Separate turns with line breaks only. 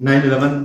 9/11